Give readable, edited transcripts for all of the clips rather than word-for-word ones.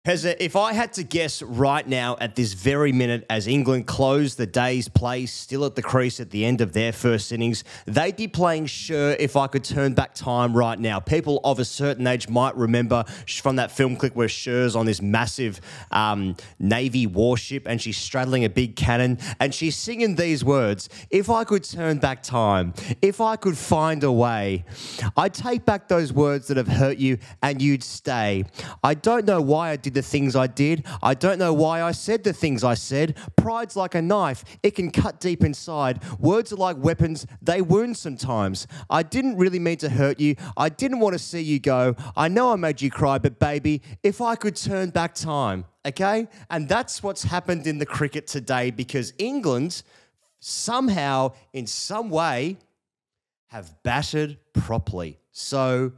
Pezza, if I had to guess right now at this very minute as England closed the day's play still at the crease at the end of their first innings, they'd be playing Sure If I Could Turn Back Time right now. People of a certain age might remember from that film clip where Sure's on this massive Navy warship and she's straddling a big cannon and she's singing these words, if I could turn back time, if I could find a way, I'd take back those words that have hurt you and you'd stay. I don't know why I did the things I did. I don't know why I said the things I said. Pride's like a knife. It can cut deep inside. Words are like weapons. They wound sometimes. I didn't really mean to hurt you. I didn't want to see you go. I know I made you cry, but baby, if I could turn back time, okay? And that's what's happened in the cricket today because England somehow, in some way, have battered properly. So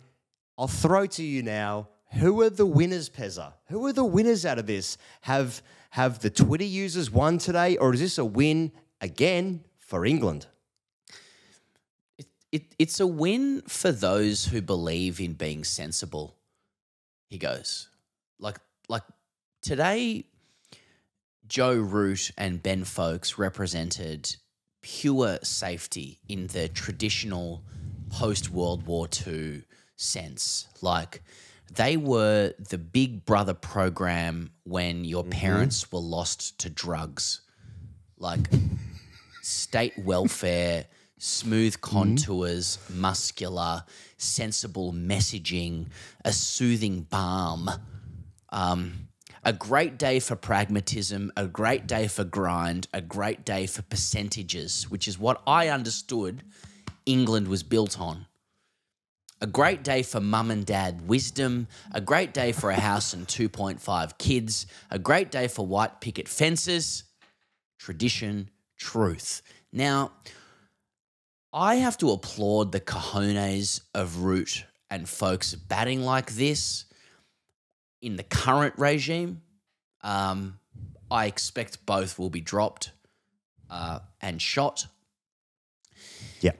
I'll throw to you now, who are the winners, Pezza? Who are the winners out of this? Have the Twitter users won today, or is this a win again for England? It's a win for those who believe in being sensible. He goes, like today, Joe Root and Ben Foakes represented pure safety in the traditional post-World War II sense. Like, they were the big brother program when your parents were lost to drugs. Like state welfare, smooth contours, muscular, sensible messaging, a soothing balm. A great day for pragmatism, a great day for grind, a great day for percentages, which is what I understood England was built on. A great day for mum and dad wisdom, a great day for a house and 2.5 kids, a great day for white picket fences, tradition, truth. Now, I have to applaud the cojones of Root and Foakes batting like this in the current regime. I expect both will be dropped and shot. Yeah.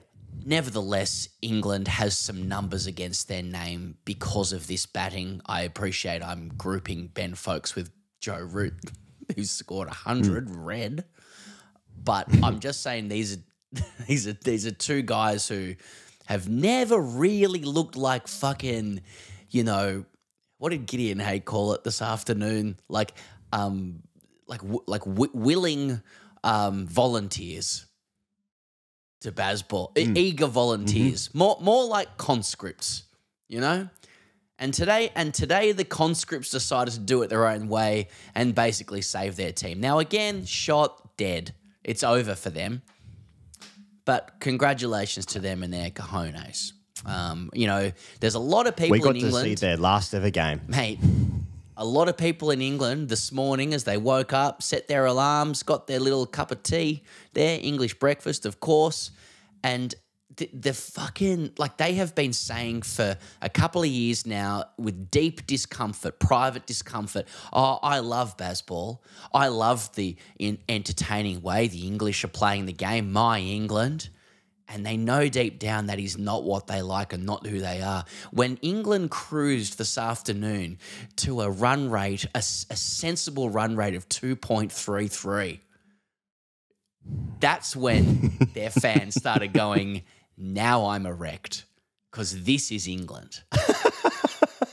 Nevertheless, England has some numbers against their name because of this batting. I appreciate I'm grouping Ben Foakes with Joe Root, who scored 100 red. But I'm just saying these are two guys who have never really looked like fucking, you know, what did Gideon Hay call it this afternoon? Willing volunteers to baseball, eager volunteers, more like conscripts, you know. And today the conscripts decided to do it their own way and basically save their team. Now again, shot dead. It's over for them. But congratulations to them and their cojones. You know, there's a lot of people in England. We got to see their last ever game. Mate, a lot of people in England this morning as they woke up, set their alarms, got their little cup of tea, their English breakfast, of course, and the fucking, like they have been saying for a couple of years now with deep discomfort, private discomfort, oh, I love baseball. I love the entertaining way the English are playing the game, my England. And they know deep down that is not what they like and not who they are. When England cruised this afternoon to a run rate, a sensible run rate of 2.33, that's when their fans started going, now I'm erect, because this is England.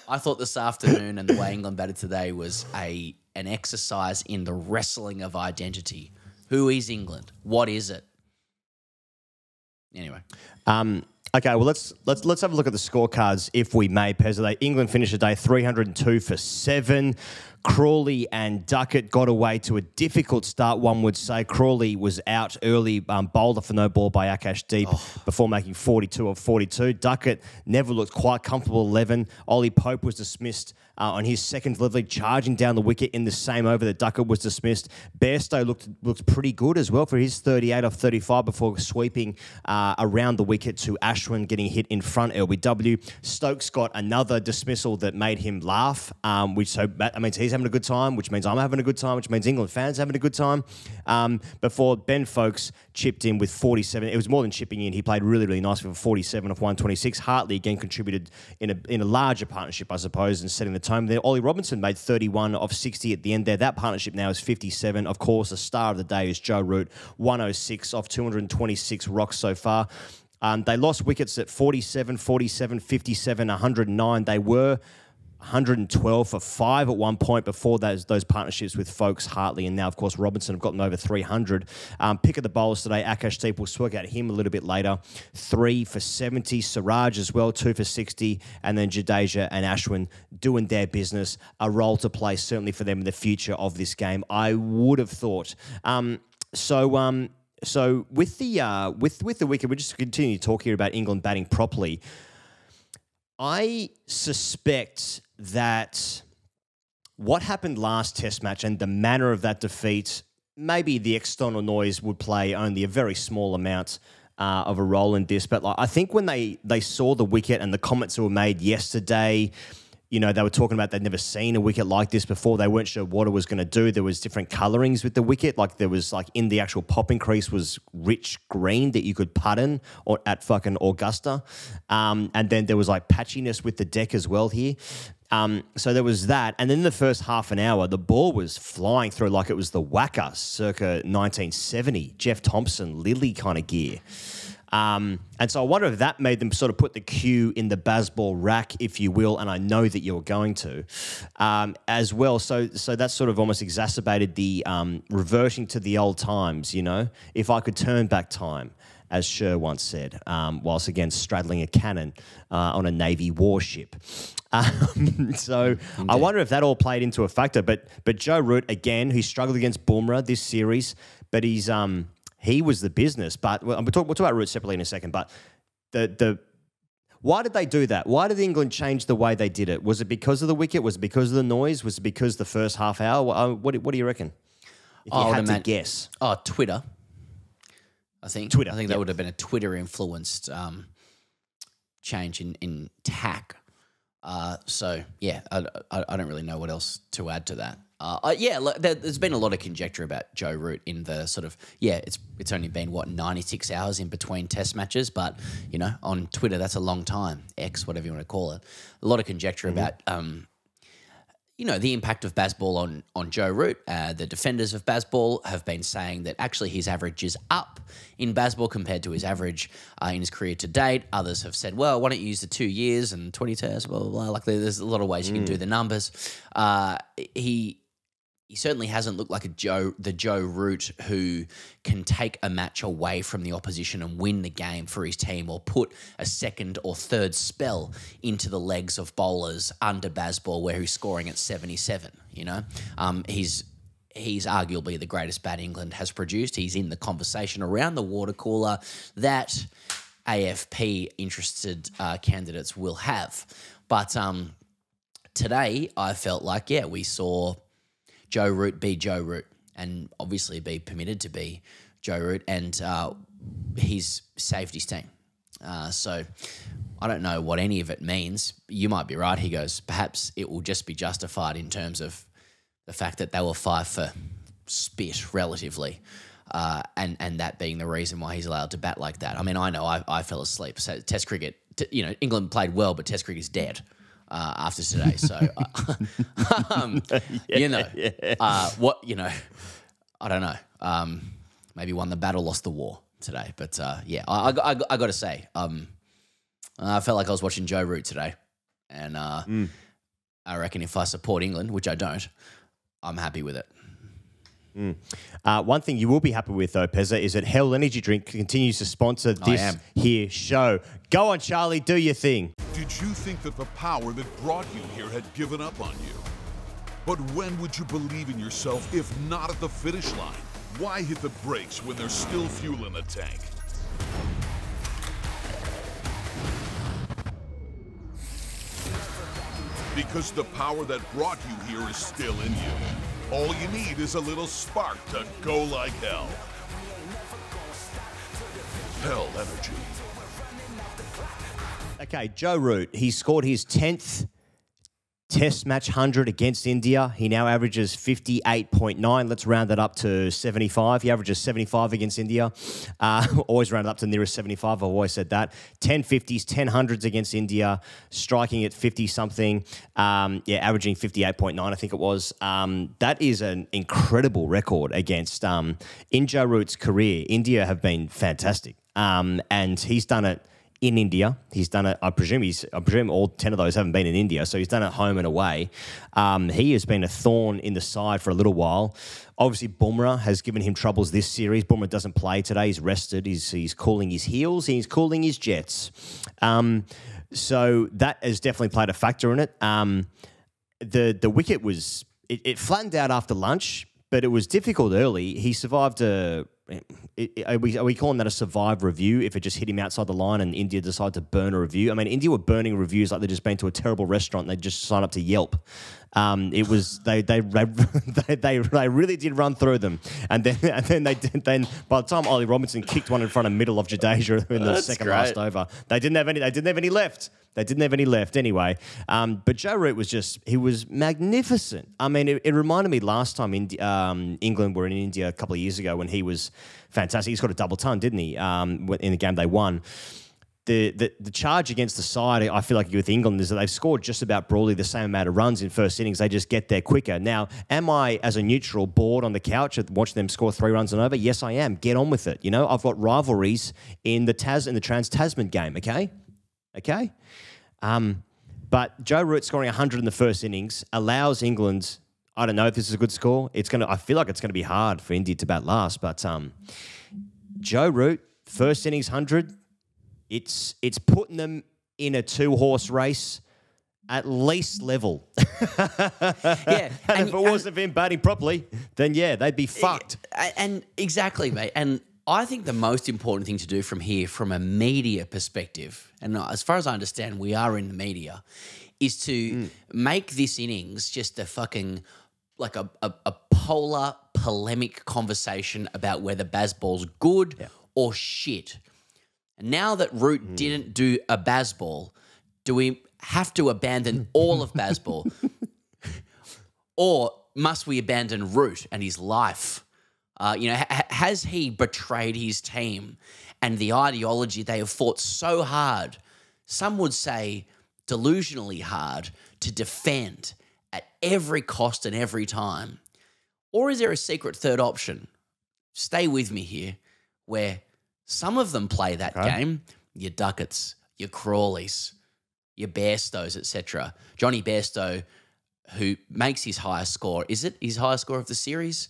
I thought this afternoon and the way England batted today was an exercise in the wrestling of identity. Who is England? What is it? Anyway. Okay, well, let's have a look at the scorecards, if we may, Pezza. England finished the day 302 for 7. Crawley and Duckett got away to a difficult start, one would say. Crawley was out early, bowled off a no ball by AKASH deep before making 42 of 42. Duckett never looked quite comfortable 11. Ollie Pope was dismissed on his second delivery, charging down the wicket in the same over that Duckett was dismissed. Bairstow looked pretty good as well for his 38 off 35 before sweeping around the wicket to Ashwin, getting hit in front LBW. Stokes got another dismissal that made him laugh, that means he's having a good time, which means I'm having a good time, which means England fans having a good time. Before Ben Foakes chipped in with 47. It was more than chipping in. He played really, really nicely for 47 off 126. Hartley again contributed in a larger partnership, I suppose, and setting the at home there. Ollie Robinson made 31 of 60 at the end there. That partnership now is 57. Of course, the star of the day is Joe Root, 106 off 226 rocks so far. They lost wickets at 47, 47, 57, 109. They were 112 for 5 at one point before those partnerships with Folks, Hartley, and now, of course, Robinson have gotten over 300. Pick of the bowlers today, Akash Deep, we'll work out him a little bit later. 3 for 70. Siraj as well, 2 for 60. And then Jadeja and Ashwin doing their business. A role to play, certainly, for them in the future of this game, I would have thought. So with the wicket, we'll just continue to talk here about England batting properly. I suspect that what happened last Test match and the manner of that defeat, maybe the external noise would play only a very small amount of a role in this. But like, I think when they saw the wicket and the comments that were made yesterday, you know, they were talking about they'd never seen a wicket like this before. They weren't sure what it was going to do. There was different colorings with the wicket. Like there was like in the actual popping crease was rich green that you could putt in or at fucking Augusta. And then there was like patchiness with the deck as well here. So there was that. And then in the first half an hour, the ball was flying through like it was the whacker circa 1970, Jeff Thompson, Lily kind of gear. And so I wonder if that made them sort of put the cue in the Bazball rack, if you will, and I know that you're going to, as well. So that sort of almost exacerbated the reverting to the old times, you know, if I could turn back time, as Sher once said, whilst again straddling a cannon on a Navy warship. So indeed. I wonder if that all played into a factor. But Joe Root, again, who struggled against Bumrah this series, but he was the business, but we'll talk about Root separately in a second. But why did they do that? Why did England change the way they did it? Was it because of the wicket? Was it because of the noise? Was it because the first half hour? What do you reckon? If you had to guess. Oh, Twitter. I think that would have been a Twitter-influenced change in tack. So, yeah, I don't really know what else to add to that. There's been a lot of conjecture about Joe Root in the sort of, it's only been, 96 hours in between Test matches, but, you know, on Twitter, that's a long time, X, whatever you want to call it. A lot of conjecture about, the impact of Bazball on Joe Root. The defenders of Bazball have been saying that actually his average is up in Bazball compared to his average in his career to date. Others have said, well, why don't you use the 2 years and 20 tests, blah, blah, blah. Like there's a lot of ways you can do the numbers. He certainly hasn't looked like the Joe Root who can take a match away from the opposition and win the game for his team or put a second or third spell into the legs of bowlers under Bazball where he's scoring at 77, you know. He's arguably the greatest bat England has produced. He's in the conversation around the water cooler that AFP interested candidates will have. But today I felt like, we saw Joe Root be Joe Root and obviously be permitted to be Joe Root, and he's saved his team. So I don't know what any of it means. You might be right, he goes. Perhaps it will just be justified in terms of the fact that they were 5 for spit relatively, and that being the reason why he's allowed to bat like that. I mean, I know I fell asleep. So Test cricket, England played well, but Test cricket is dead. After today, so I don't know. Maybe won the battle, lost the war today, but I got to say, I felt like I was watching Joe Root today, and I reckon if I support England, which I don't, I'm happy with it. One thing you will be happy with, though, Pezza, is that Hell Energy Drink continues to sponsor this here show. Go on, Charlie, do your thing. Did you think that the power that brought you here had given up on you? But when would you believe in yourself if not at the finish line? Why hit the brakes when there's still fuel in the tank? Because the power that brought you here is still in you. All you need is a little spark to go like hell. Hell Energy. Okay, Joe Root, he scored his 10th Test match 100 against India. He now averages 58.9. Let's round that up to 75. He averages 75 against India. Always round it up to nearest 75. I've always said that. 10 50s, 10 hundreds against India, striking at 50-something. Averaging 58.9, I think it was. That is an incredible record against, in Joe Root's career, India have been fantastic. And he's done it in India. He's done it, I presume all 10 of those haven't been in India, so he's done it home and away. He has been a thorn in the side for a little while. Obviously, Bumrah has given him troubles this series. Bumrah doesn't play today. He's rested. He's cooling his heels. He's cooling his jets. So that has definitely played a factor in it. The wicket was... It flattened out after lunch, but it was difficult early. He survived are we calling that a survive review if it just hit him outside the line and India decided to burn a review? I mean, India were burning reviews like they'd just been to a terrible restaurant and they just signed up to Yelp. It was they really did run through them, and then by the time Ollie Robinson kicked one in front of middle of Jadeja in the second last over, they didn't have any left. They didn't have any left anyway. But Joe Root he was magnificent. I mean, it reminded me last time England were in India a couple of years ago when he was fantastic. He scored a double ton, didn't he? In the game they won. The charge against the side, I feel like with England, is that they've scored just about broadly the same amount of runs in first innings. They just get there quicker. Now, am I, as a neutral, bored on the couch at watching them score 3 runs and over? Yes, I am. Get on with it. You know, I've got rivalries in the Trans-Tasman game, okay? Okay? But Joe Root scoring 100 in the first innings allows England... I don't know if this is a good score. I feel like it's going to be hard for India to bat last, but Joe Root, first innings 100... It's putting them in a 2-horse race at least level. Yeah. and if it wasn't him batting properly, then yeah, they'd be fucked. And exactly, mate. And I think the most important thing to do from here, from a media perspective, and as far as I understand, we are in the media, is to make this innings just a fucking, like a polar polemic conversation about whether Bazball's good or shit. Now that Root didn't do a Bazball, do we have to abandon all of Bazball? Or must we abandon Root and his life? Has he betrayed his team and the ideology they have fought so hard, some would say delusionally hard, to defend at every cost and every time? Or is there a secret third option? Stay with me here, where some of them play that game, your Ducketts, your Crawleys, your Bairstows, etc. Johnny Bairstow, who makes his highest score, is it his highest score of the series?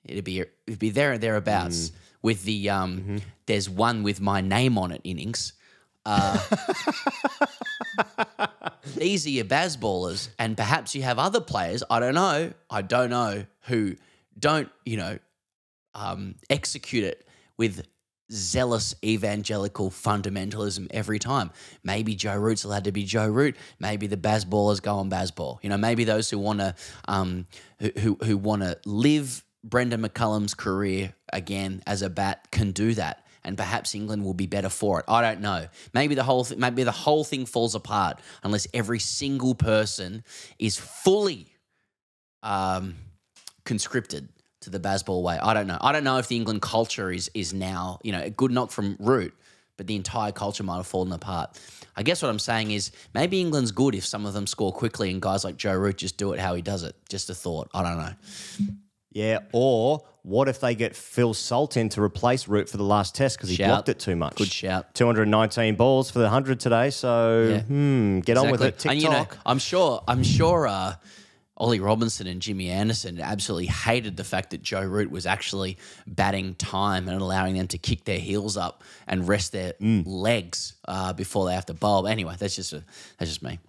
It'd be there and thereabouts with the there's one with my name on it innings. These are your Bazballers, and perhaps you have other players, I don't know, who don't, execute it with zealous evangelical fundamentalism every time. Maybe Joe Root's allowed to be Joe Root. Maybe the Bazballers go on Bazball. Maybe those who want to who want to live Brendan McCullum's career again as a bat can do that, and perhaps England will be better for it. I don't know. Maybe the whole thing falls apart unless every single person is fully conscripted to the Bazball way. I don't know. I don't know if the England culture is now, a good knock from Root, but the entire culture might have fallen apart. I guess what I'm saying is maybe England's good if some of them score quickly and guys like Joe Root just do it how he does it. Just a thought. I don't know. Yeah, or what if they get Phil Salt in to replace Root for the last test because he blocked it too much? Good shout. 219 balls for the 100 today, so get on with it. TikTok. And I'm sure Ollie Robinson and Jimmy Anderson absolutely hated the fact that Joe Root was actually batting time and allowing them to kick their heels up and rest their legs before they have to bowl. Anyway, that's just me.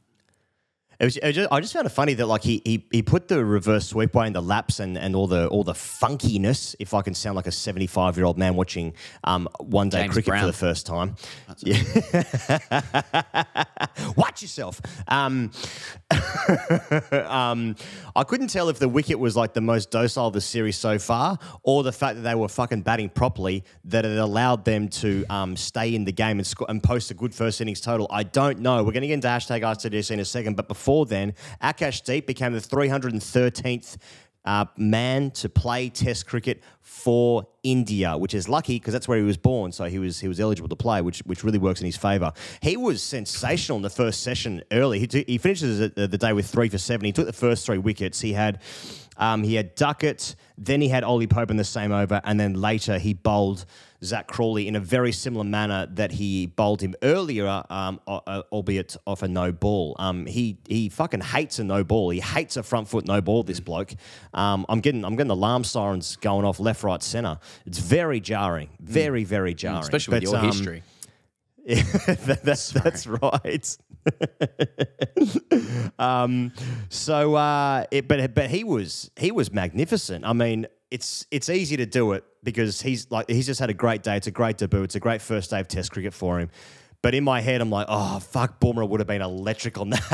I just found it funny that he put the reverse sweepway in the laps and all the funkiness, if I can sound like a 75-year-old man watching one day James cricket Brown. for the first time. Yeah. Watch yourself. I couldn't tell if the wicket was like the most docile of the series so far, or the fact that they were fucking batting properly, that it allowed them to stay in the game and post a good first innings total. I don't know. We're going to get into hashtag ASKTGC in a second, but before before then, AKASH became the 313th man to play Test cricket for India, which is lucky because that's where he was born, so he was eligible to play, which really works in his favour. He was sensational in the first session early. He finishes the day with 3 for 7. He took the first 3 wickets. He had Duckett, then he had Ollie Pope in the same over, and then later he bowled Zach Crawley in a very similar manner that he bowled him earlier, albeit off a no ball. He fucking hates a no ball. He hates a front foot no ball, this bloke. I'm getting alarm sirens going off left, right, centre. It's very jarring. Very, very jarring. Especially with your history. Yeah, that's right. But he was magnificent. I mean, it's easy to do it because he's just had a great day. It's a great debut. It's a great first day of Test cricket for him. But in my head, I'm like, oh, fuck, Bumrah would have been electric on that.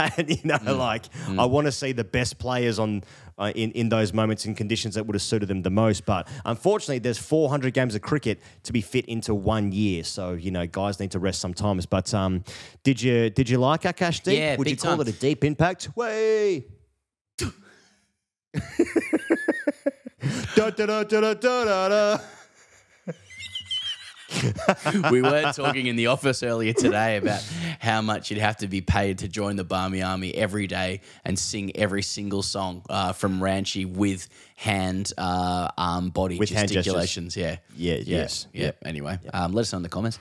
I want to see the best players in those moments and conditions that would have suited them the most. But unfortunately, there's 400 games of cricket to be fit into 1 year. So, guys need to rest sometimes. But did you like Akash Deep? Yeah, Would you call time. it a deep impact? Way. Da, da, da, da, da, da, da. We were talking in the office earlier today about how much you'd have to be paid to join the Barmy Army every day and sing every single song from Ranchi with hand, arm, body with gesticulations. Hand gestures. Yes. Anyway, let us know in the comments.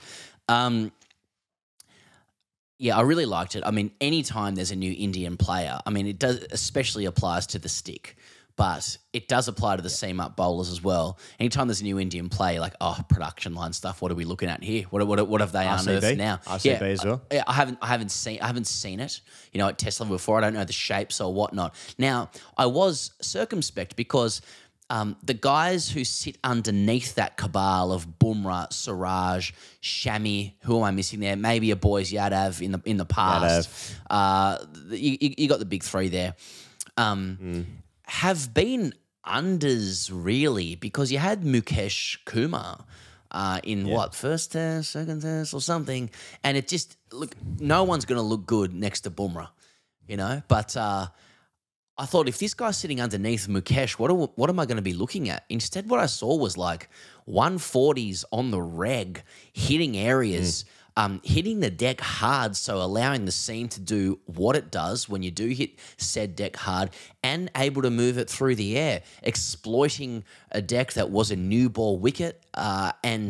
Yeah, I really liked it. I mean, anytime there's a new Indian player, I mean, it does especially applies to the stick. But it does apply to the seam-up bowlers as well. Anytime there's a new Indian play, like, production line stuff, what are we looking at here? What have they unearthed now? RCB as well? I haven't seen it, at test level before. I don't know the shapes or whatnot. Now, I was circumspect because the guys who sit underneath that cabal of Bumrah, Siraj, Shami, who am I missing there? Maybe a Boys Yadav in the past. You got the big three there. Have been unders really because you had Mukesh Kumar in first test, second test or something, and it just no one's going to look good next to Bumrah, But I thought if this guy's sitting underneath Mukesh, what am I going to be looking at? Instead, what I saw was like 140s on the reg, hitting areas. Hitting the deck hard, so allowing the seam to do what it does when you do hit said deck hard and able to move it through the air, exploiting a deck that was a new ball wicket the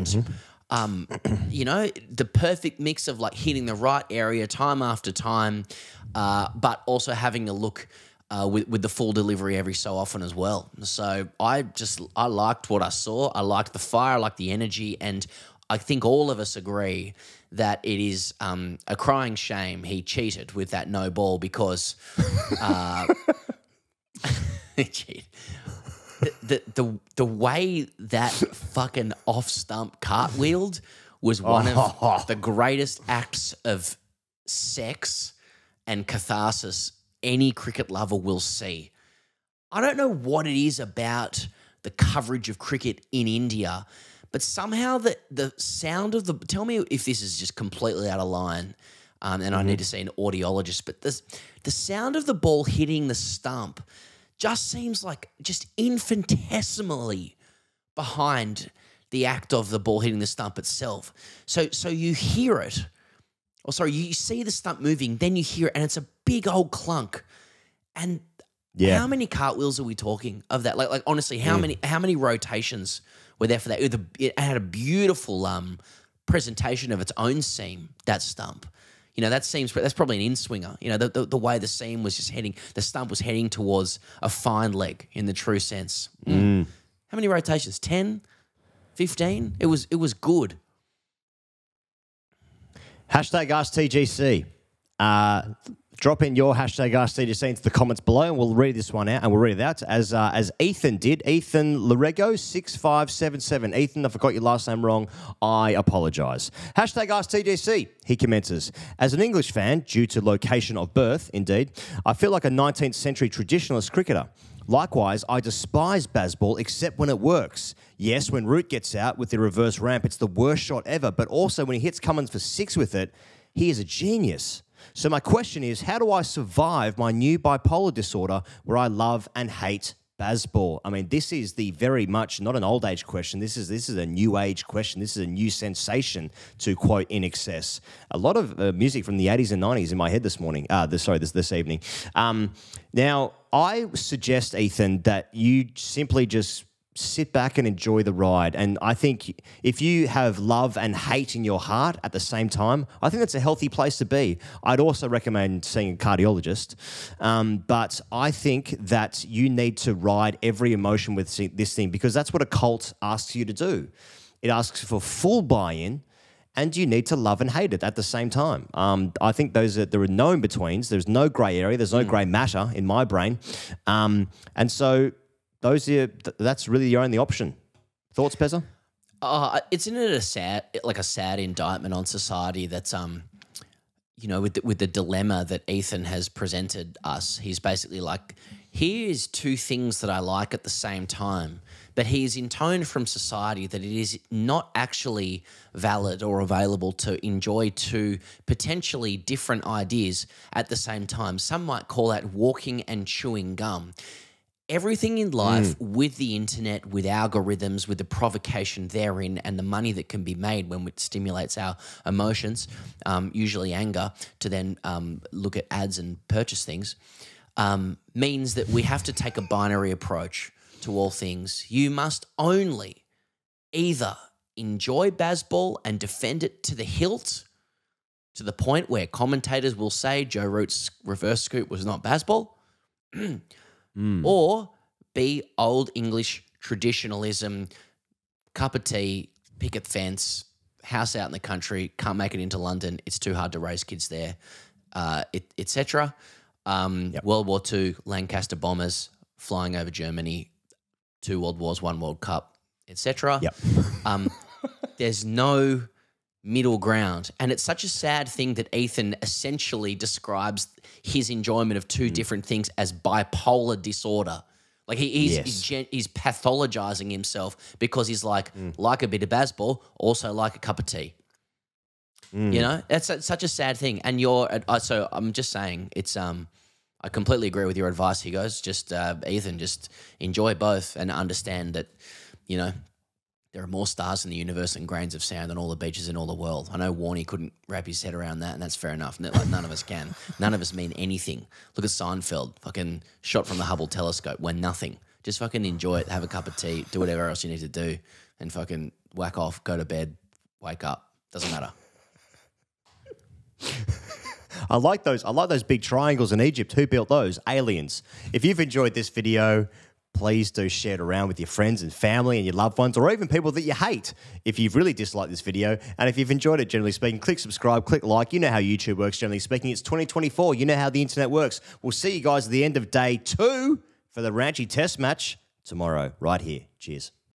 perfect mix of like hitting the right area time after time, but also having a look with the full delivery every so often as well. So I liked what I saw. I liked the fire, I liked the energy, and I think all of us agree that it is a crying shame he cheated with that no ball because he cheated. The way that fucking off stump cartwheeled was one of the greatest acts of sex and catharsis any cricket lover will see. I don't know what it is about the coverage of cricket in India, but somehow the sound of tell me if this is just completely out of line, and I need to see an audiologist, but the sound of the ball hitting the stump just seems like just infinitesimally behind the act of the ball hitting the stump itself. So you hear it, you see the stump moving, then you hear it, and it's a big old clunk. And how many cartwheels are we talking of that? Like honestly, how many rotations were there for that? It had a beautiful presentation of its own seam, that stump. That's probably an in-swinger. The way the seam was just heading, the stump was heading towards a fine leg in the true sense. How many rotations? 10? 15? It was good. Hashtag AskTGC. Drop in your hashtag AskTGC into the comments below, and we'll read this one out, and we'll read it out as Ethan did. Ethan Larego 6577. Ethan, I forgot your last name wrong. I apologise. Hashtag AskTGC. He commences. As an English fan, due to location of birth, indeed, I feel like a 19th century traditionalist cricketer. Likewise, I despise Bazball except when it works. Yes, when Root gets out with the reverse ramp, it's the worst shot ever, but also when he hits Cummins for 6 with it, he is a genius. So my question is, how do I survive my new bipolar disorder where I love and hate baseball? I mean, this is the very much not an old age question. This is a new age question. This is a new sensation, to quote In Excess. A lot of music from the 80s and 90s in my head this morning. This evening. Now, I suggest, Ethan, that you simply just sit back and enjoy the ride. And I think if you have love and hate in your heart at the same time, I think that's a healthy place to be. I'd also recommend seeing a cardiologist. But I think that you need to ride every emotion with this thing, because that's what a cult asks you to do. It asks for full buy-in, and you need to love and hate it at the same time. I think there are no in-betweens. There's no grey area. There's no grey matter in my brain. And so that's really your only option. Thoughts, Pezza? Isn't it a sad indictment on society that's with the dilemma that Ethan has presented us? He's basically like, here's two things that I like at the same time, but he is intoned from society that it is not actually valid or available to enjoy two potentially different ideas at the same time. Some might call that walking and chewing gum. Everything in life with the internet, with algorithms, with the provocation therein and the money that can be made when it stimulates our emotions, usually anger, to then look at ads and purchase things, means that we have to take a binary approach to all things. You must only either enjoy baseball and defend it to the hilt, to the point where commentators will say Joe Root's reverse scoop was not baseball, or be old English traditionalism, cup of tea, picket fence, house out in the country, can't make it into London, it's too hard to raise kids there, etc. World War II, Lancaster bombers flying over Germany, 2 World Wars, 1 World Cup, etc. Yep. There's no middle ground. And it's such a sad thing that Ethan essentially describes his enjoyment of two different things as bipolar disorder. Like he's pathologizing himself because he's like a bit of baseball, also like a cup of tea. You know, that's such a sad thing. And so I'm just saying it's, I completely agree with your advice. He goes, Ethan, just enjoy both and understand that, you know, there are more stars in the universe and grains of sand on all the beaches in all the world. I know Warney couldn't wrap his head around that, and that's fair enough. Like, none of us can. None of us mean anything. Look at Seinfeld, fucking shot from the Hubble telescope, we're nothing. Just fucking enjoy it, have a cup of tea, do whatever else you need to do, and fucking whack off, go to bed, wake up. Doesn't matter. I like those big triangles in Egypt. Who built those? Aliens. If you've enjoyed this video, please do share it around with your friends and family and your loved ones, or even people that you hate if you've really disliked this video. And if you've enjoyed it, generally speaking, click subscribe, click like. You know how YouTube works, generally speaking. It's 2024. You know how the internet works. We'll see you guys at the end of day 2 for the Ranchi test match tomorrow, right here. Cheers.